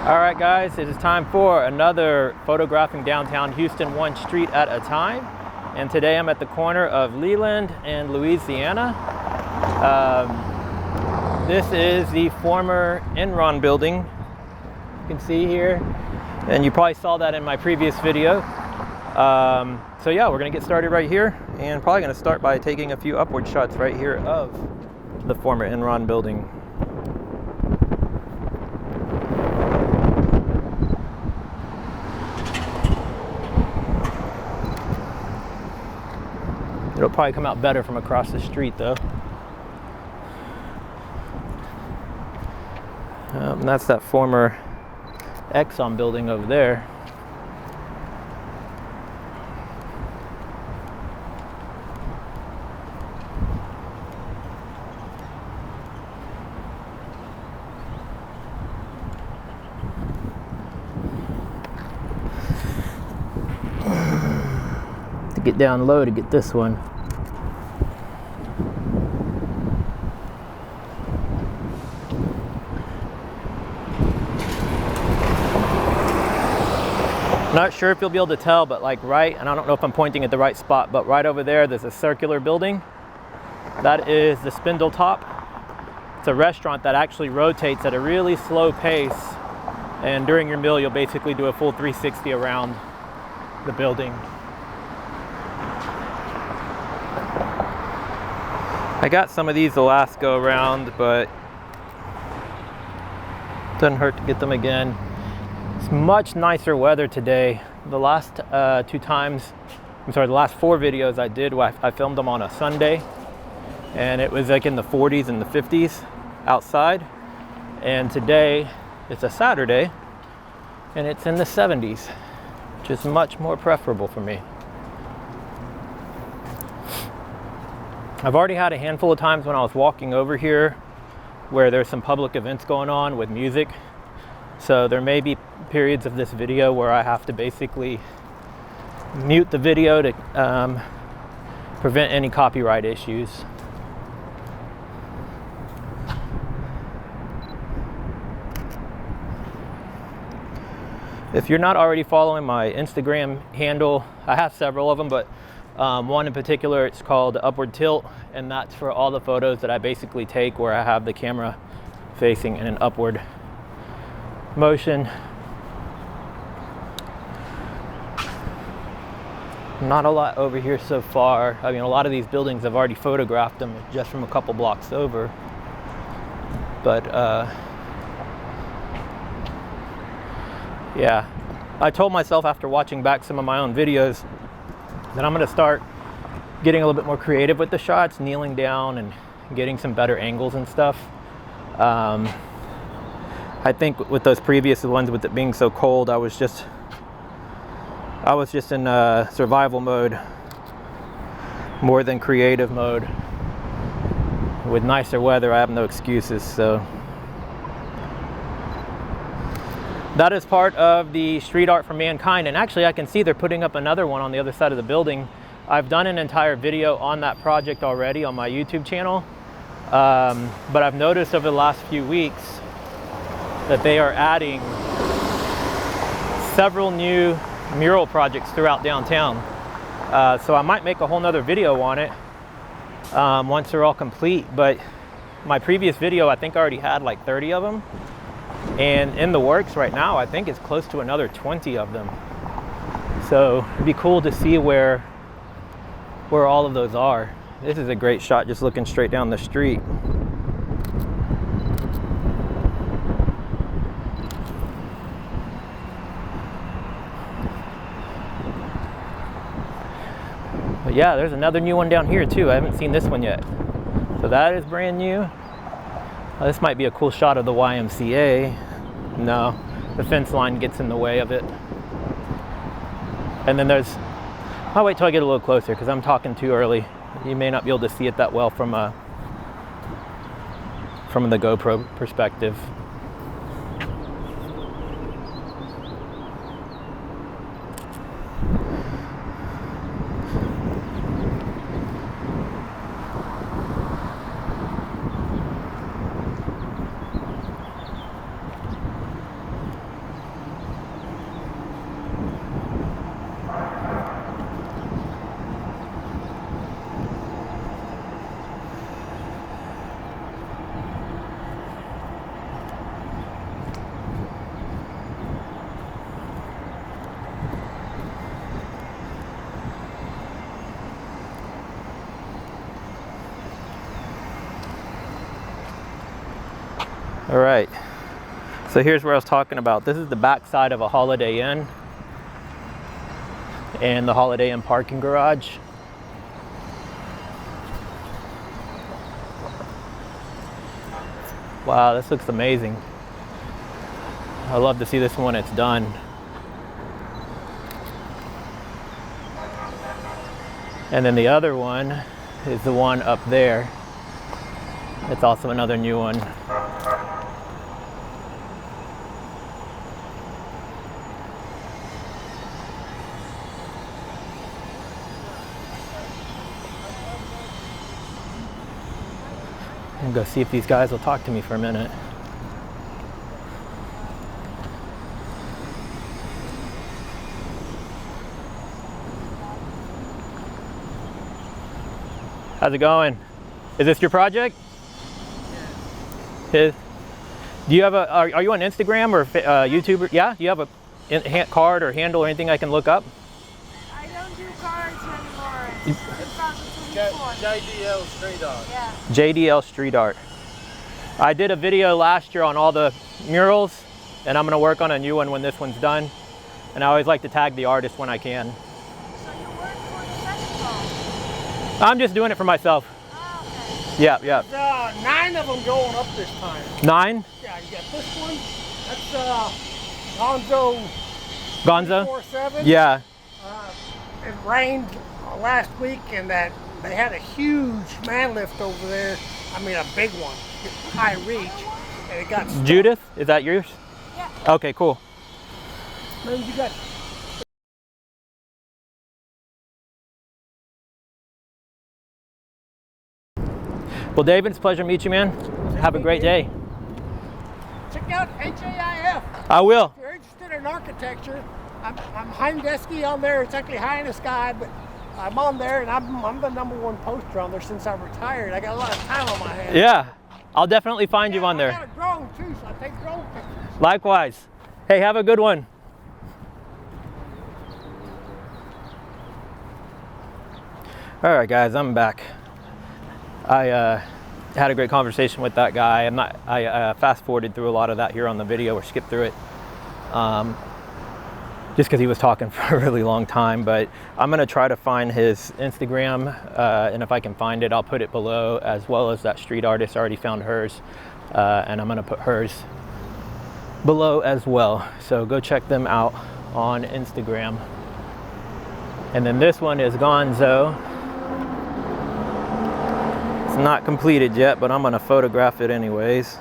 All right, guys, it is time for another photographing downtown Houston one street at a time. And today I'm at the corner of Leeland and Louisiana. This is the former Enron building. You can see here, and you probably saw that in my previous video. So yeah, we're gonna get started right here, and probably gonna start by taking a few upward shots right here of the former Enron building. It'll probably come out better from across the street though. And that's that former Exxon building over there. To get down low to get this one. Not sure if you'll be able to tell, but like right, and I don't know if I'm pointing at the right spot, but right over there, there's a circular building. That is the Spindle Top. It's a restaurant that actually rotates at a really slow pace. And during your meal, you'll basically do a full 360 around the building. I got some of these the last go around, but doesn't hurt to get them again. It's much nicer weather today. The last the last 4 videos I did, I filmed them on a Sunday, and it was like in the 40s and the 50s outside. And today it's a Saturday, and it's in the 70s, which is much more preferable for me. I've already had a handful of times when I was walking over here where there's some public events going on with music. So there may be periods of this video where I have to basically mute the video to prevent any copyright issues. If you're not already following my Instagram handle, I have several of them, but one in particular, it's called Upward Tilt, and that's for all the photos that I basically take where I have the camera facing in an upward motion. Not a lot over here so far. I mean, a lot of these buildings, I've already photographed them just from a couple blocks over. But yeah, I told myself after watching back some of my own videos that I'm gonna start getting a little bit more creative with the shots, kneeling down and getting some better angles and stuff. I think with those previous ones, with it being so cold, I was just in survival mode more than creative mode. With nicer weather, I have no excuses. So that is part of the Street Art for Mankind. And actually I can see they're putting up another one on the other side of the building. I've done an entire video on that project already on my YouTube channel. But I've noticed over the last few weeks that they are adding several new mural projects throughout downtown. So I might make a whole nother video on it once they're all complete. But my previous video, I think I already had like 30 of them. And in the works right now, I think it's close to another 20 of them. So it'd be cool to see where all of those are. This is a great shot just looking straight down the street. But yeah, there's another new one down here too. I haven't seen this one yet. So that is brand new. This might be a cool shot of the YMCA. No, the fence line gets in the way of it. And then I'll wait till I get a little closer because I'm talking too early. You may not be able to see it that well from the GoPro perspective. All right, so here's where I was talking about. This is the back side of a Holiday Inn and the Holiday Inn parking garage. Wow, this looks amazing. I love to see this when it's done. And then the other one is the one up there. It's also another new one. I'm gonna go see if these guys will talk to me for a minute. How's it going? Is this your project? Yeah. Do you have a, are you on Instagram or YouTube? Yeah? Do you have a card or handle or anything I can look up? I don't do cards anymore. It's 2024. JDL Street Art. Yeah. JDL Street Art. I did a video last year on all the murals, and I'm gonna work on a new one when this one's done. And I always like to tag the artist when I can. So you work for the festival? I'm just doing it for myself. Oh, okay. Yeah, yeah. There's 9 of them going up this time. 9? Yeah, you got this one. That's Gonzo. Gonzo? 24/7. Yeah. It rained last week, and that they had a huge man lift over there. I mean, a big one, high reach, and it got stuck. Judith, is that yours? Yeah. Okay, cool. Then you got Well, David, it's a pleasure to meet you, man. Have a great day. check out HAIF. I will. If you're interested in architecture, I'm Heimdesky on there. It's actually high in the sky, but I'm on there, and I'm the #1 poster on there since I retired. I got a lot of time on my hands. Yeah, I'll definitely find you on I there. got a drone too, so I take drone pictures. Likewise. Hey, have a good one. All right, guys, I'm back. I had a great conversation with that guy. I fast forwarded through a lot of that here on the video, or skipped through it, just because he was talking for a really long time. But I'm gonna try to find his Instagram, and if I can find it, I'll put it below, as well as that street artist. I already found hers, and I'm gonna put hers below as well. So go check them out on Instagram. And then this one is Gonzo. It's not completed yet, but I'm gonna photograph it anyways.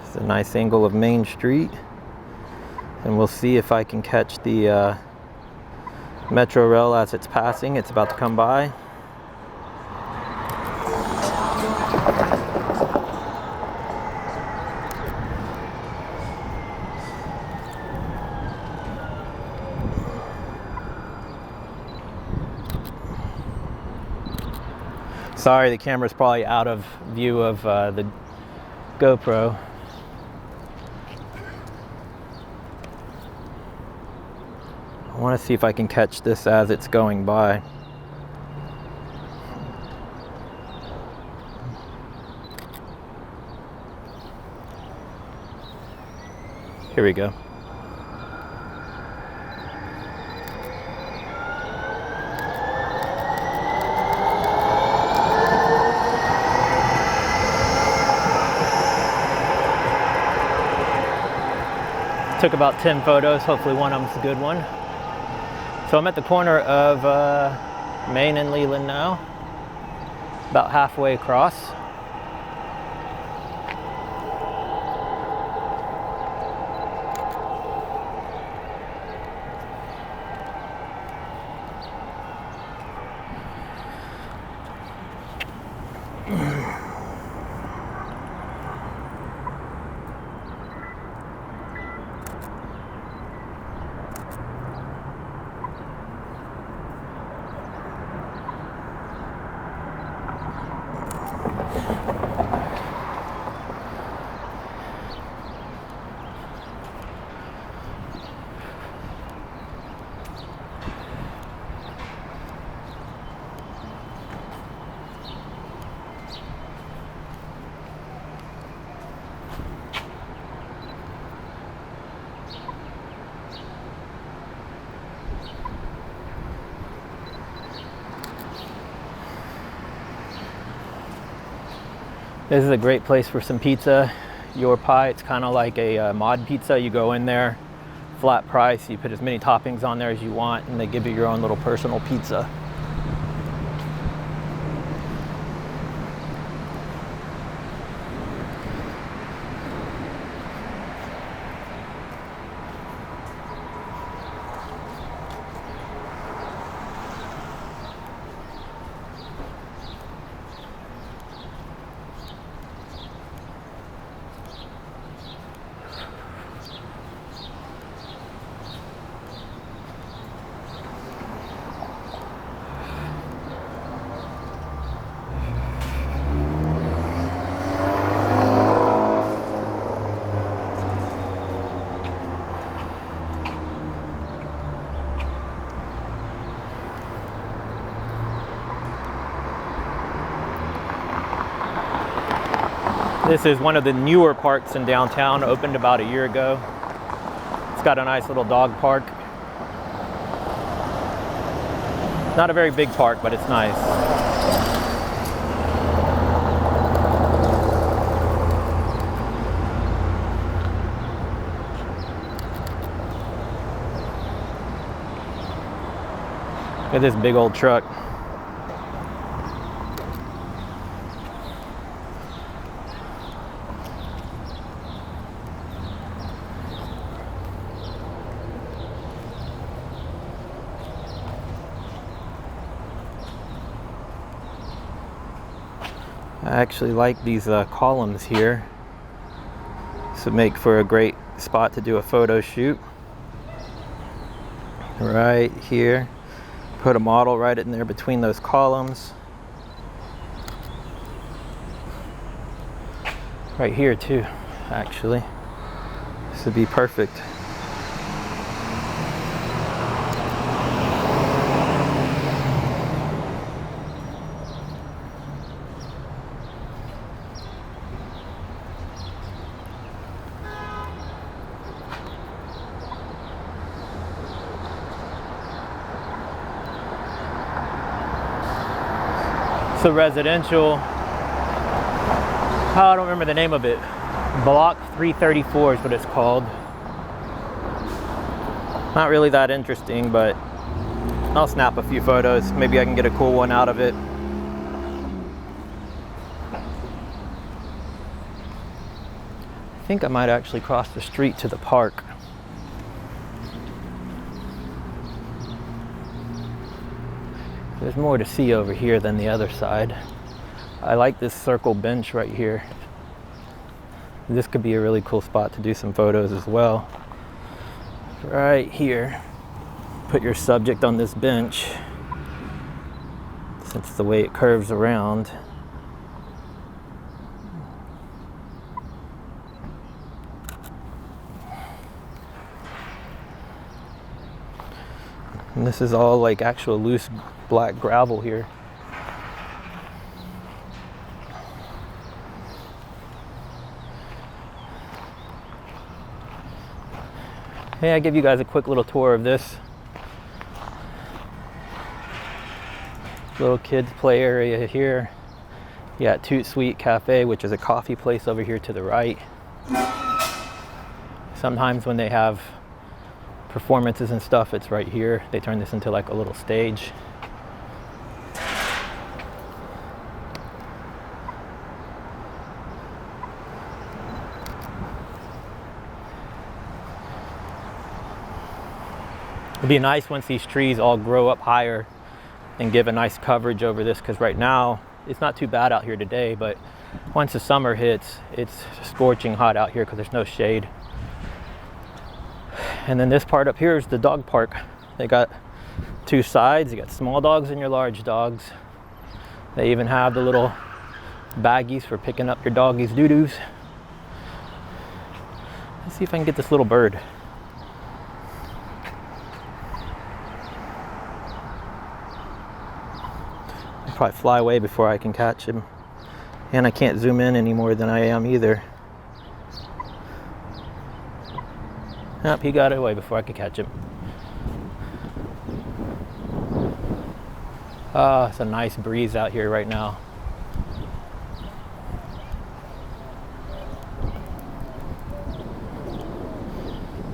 It's a nice angle of Main Street, and we'll see if I can catch the Metro Rail as it's passing. It's about to come by. Sorry, the camera's probably out of view of the GoPro. I want to see if I can catch this as it's going by. Here we go. Took about 10 photos, hopefully one of them's a good one. So I'm at the corner of Main and Leeland now, about halfway across. This is a great place for some pizza. Your Pie, it's kind of like a mod pizza. You go in there, flat price, you put as many toppings on there as you want, and they give you your own little personal pizza. This is one of the newer parks in downtown, opened about a year ago. It's got a nice little dog park. Not a very big park, but it's nice. Look at this big old truck. I actually like these columns here. This would make for a great spot to do a photo shoot. Right here. Put a model right in there between those columns. Right here too, actually. This would be perfect. So residential, I don't remember the name of it. Block 334 is what it's called. Not really that interesting, but I'll snap a few photos. Maybe I can get a cool one out of it. I think I might actually cross the street to the park. There's more to see over here than the other side. I like this circle bench right here. This could be a really cool spot to do some photos as well. Right here. Put your subject on this bench. Since the way it curves around. And this is all like actual loose black gravel here. Hey, I give you guys a quick little tour of this little kids play area here. You got Toot Sweet Cafe, which is a coffee place over here to the right. Sometimes when they have performances and stuff, it's right here. They turn this into like a little stage. It'd be nice once these trees all grow up higher and give a nice coverage over this, because right now it's not too bad out here today, but once the summer hits, it's scorching hot out here because there's no shade. And then this part up here is the dog park. They got two sides. You got small dogs and your large dogs. They even have the little baggies for picking up your doggies' doo-doos. Let's see if I can get this little bird. He'll probably fly away before I can catch him. And I can't zoom in any more than I am either. Nope, he got away before I could catch him. Oh, it's a nice breeze out here right now.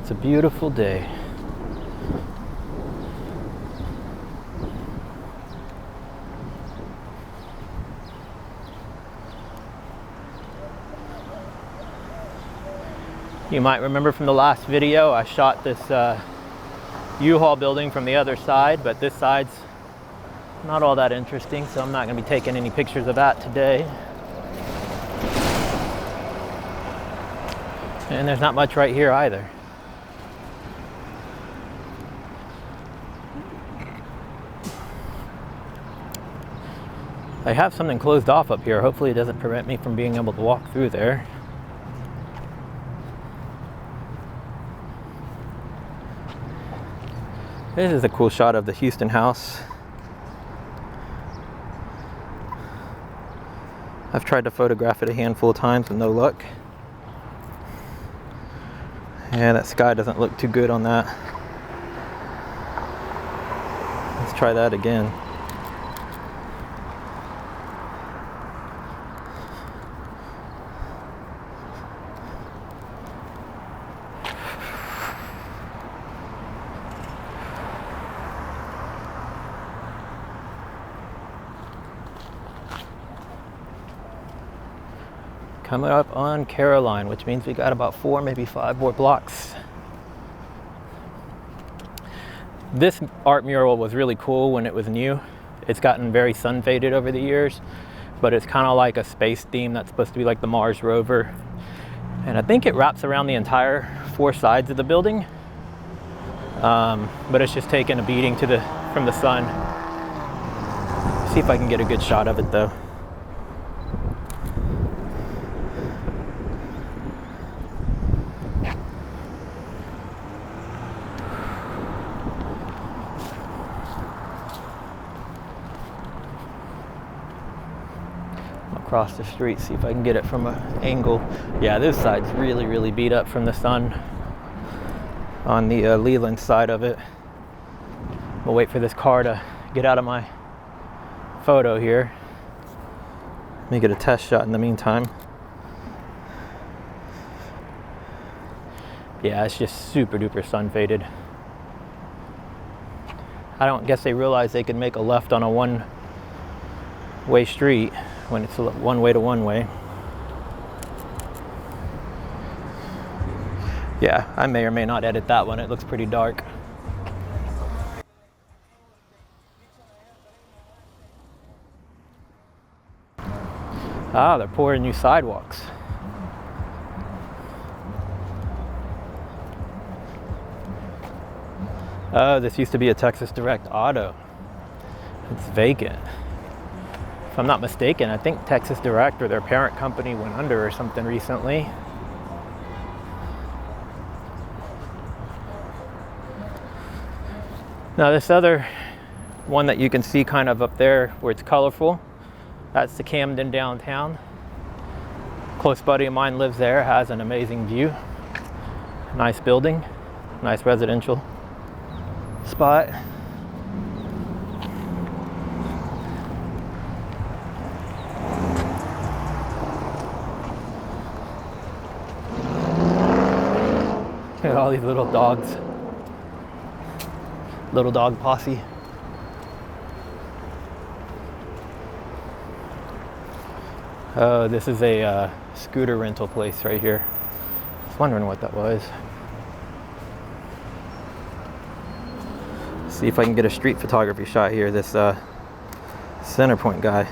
It's a beautiful day. You might remember from the last video, I shot this U-Haul building from the other side, but this side's not all that interesting, so I'm not going to be taking any pictures of that today. And there's not much right here either. I have something closed off up here. Hopefully it doesn't prevent me from being able to walk through there. This is a cool shot of the Houston house. I've tried to photograph it a handful of times with no luck. Yeah, that sky doesn't look too good on that. Let's try that again. Coming up on Caroline, which means we got about 4, maybe 5 more blocks. This art mural was really cool when it was new. It's gotten very sun faded over the years, but it's kind of like a space theme that's supposed to be like the Mars rover. And I think it wraps around the entire 4 sides of the building. But it's just taking a beating from the sun. See if I can get a good shot of it though. Across the street, see if I can get it from an angle. Yeah, this side's really beat up from the sun on the Leeland side of it. We'll wait for this car to get out of my photo here. Let me get a test shot in the meantime. Yeah, it's just super duper sun faded. I don't guess they realized they could make a left on a one-way street when it's one way to one way. Yeah, I may or may not edit that one. It looks pretty dark. Ah, they're pouring new sidewalks. Oh, this used to be a Texas Direct Auto. It's vacant. If I'm not mistaken, I think Texas Direct or their parent company went under or something recently. Now this other one that you can see kind of up there where it's colorful, that's the Camden downtown. A close buddy of mine lives there, has an amazing view. Nice building, nice residential spot. Look at all these little dogs. Little dog posse. Oh, this is a scooter rental place right here. I was wondering what that was. See if I can get a street photography shot here. This center point guy.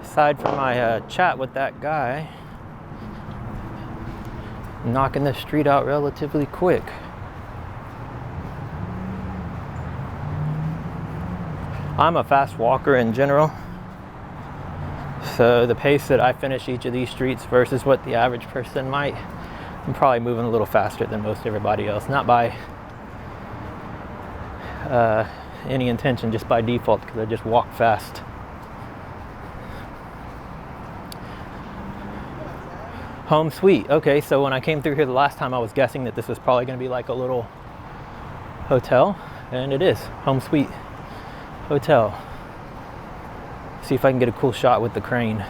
Aside from my chat with that guy, knocking this street out relatively quick. I'm a fast walker in general, so the pace that I finish each of these streets versus what the average person might, I'm probably moving a little faster than most everybody else. Not by any intention, just by default, because I just walk fast. Home sweet. Okay, so when I came through here the last time, I was guessing that this was probably going to be like a little hotel, and it is. Home sweet hotel. See if I can get a cool shot with the crane.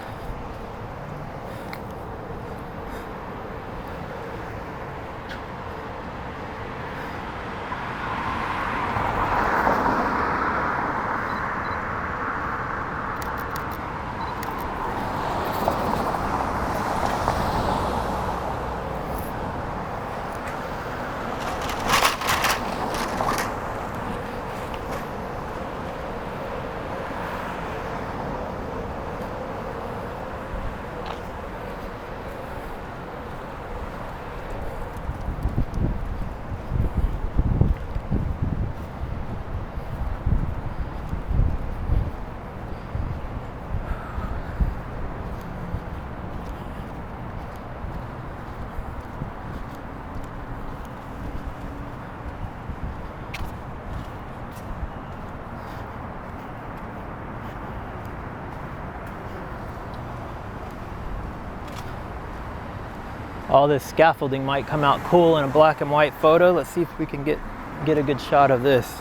All this scaffolding might come out cool in a black and white photo. Let's see if we can get a good shot of this.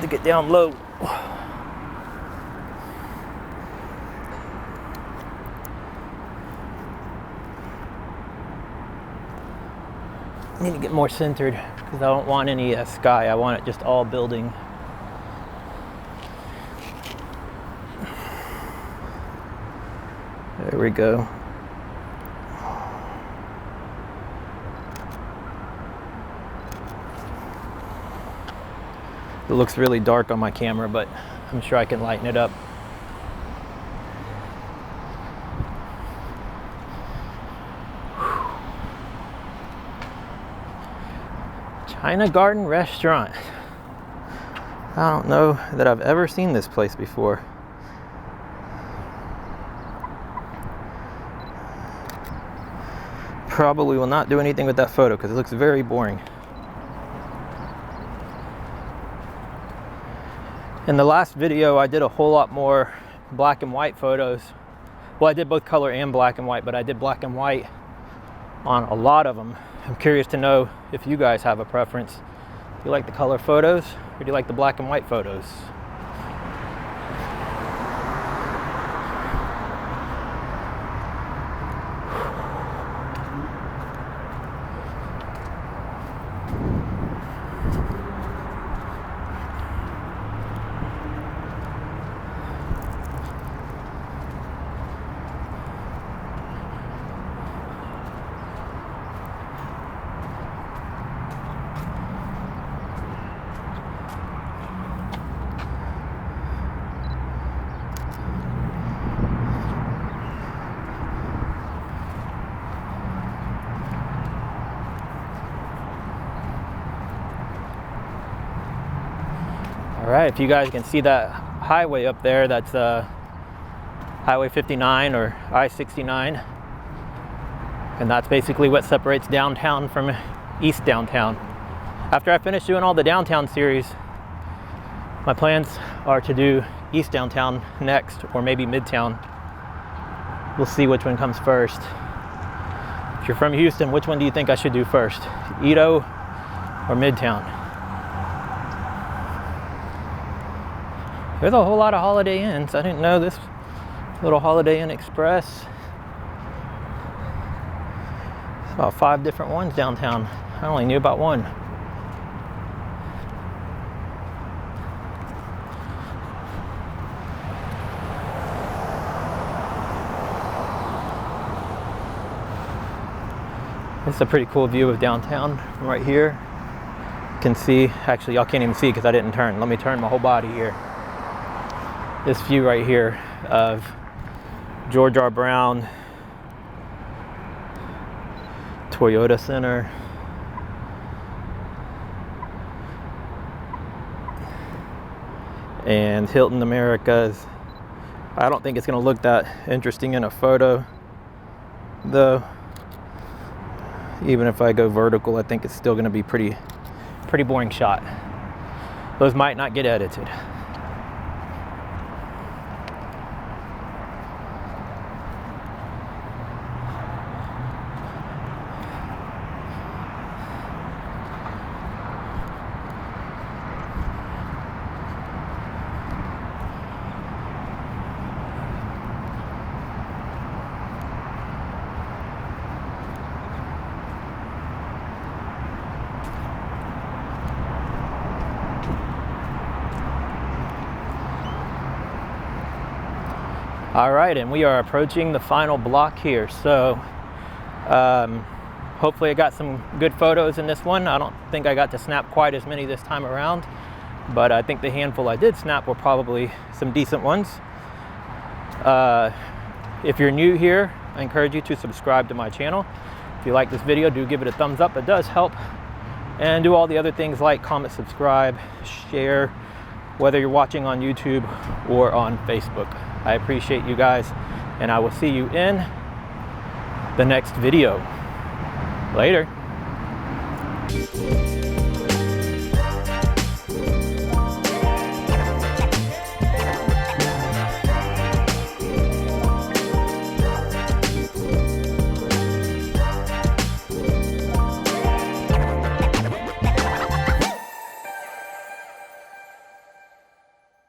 To get down low. Need to get more centered because I don't want any sky. I want it just all building. There we go. It looks really dark on my camera, but I'm sure I can lighten it up. China Garden Restaurant. I don't know that I've ever seen this place before. Probably will not do anything with that photo because it looks very boring. In the last video, I did a whole lot more black and white photos. Well, I did both color and black and white, but I did black and white on a lot of them. I'm curious to know if you guys have a preference. Do you like the color photos or do you like the black and white photos? All right, if you guys can see that highway up there, that's Highway 59 or I-69. And that's basically what separates downtown from East Downtown. After I finish doing all the downtown series, my plans are to do East Downtown next, or maybe Midtown. We'll see which one comes first. If you're from Houston, which one do you think I should do first? Edo or Midtown? There's a whole lot of Holiday Inns. I didn't know this little Holiday Inn Express. There's about 5 different ones downtown. I only knew about one. This is a pretty cool view of downtown from right here. You can see, actually y'all can't even see because I didn't turn. Let me turn my whole body here. This view right here of George R. Brown, Toyota Center, and Hilton Americas. I don't think it's going to look that interesting in a photo though. Even if I go vertical, I think it's still going to be pretty boring shot. Those might not get edited. All right, and we are approaching the final block here. So hopefully I got some good photos in this one. I don't think I got to snap quite as many this time around, but I think the handful I did snap were probably some decent ones. If you're new here, I encourage you to subscribe to my channel. If you like this video, do give it a thumbs up. It does help. And do all the other things like comment, subscribe, share, whether you're watching on YouTube or on Facebook. I appreciate you guys, and I will see you in the next video. Later.